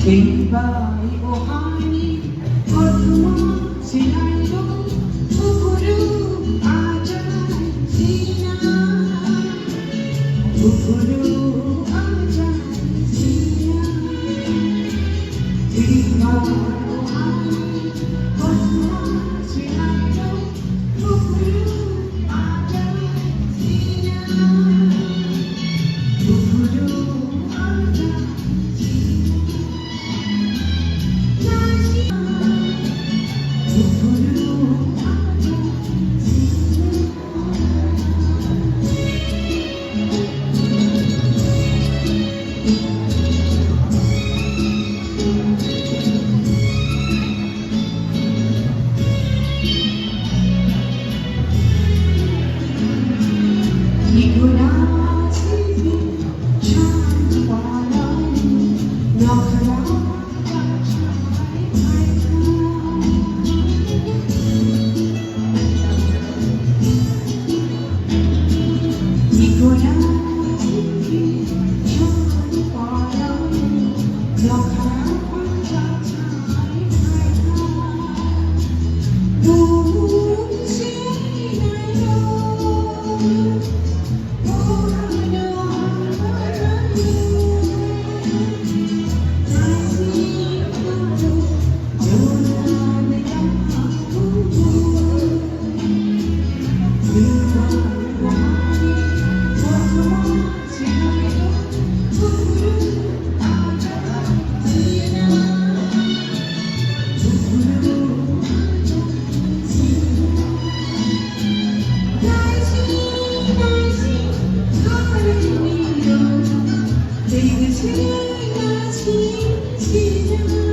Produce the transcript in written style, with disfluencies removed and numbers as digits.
听吧，我爱你，我的我亲爱的，不如爱在心啊，不如爱在心啊，听吧，我爱你，我的我亲爱的，不如爱在心啊，不如爱在。你不拿起笔，唱花来，鸟可要把柴开开。你不拿起笔，唱花来，鸟可要把柴开开。不信爱有。这个情啊情啊。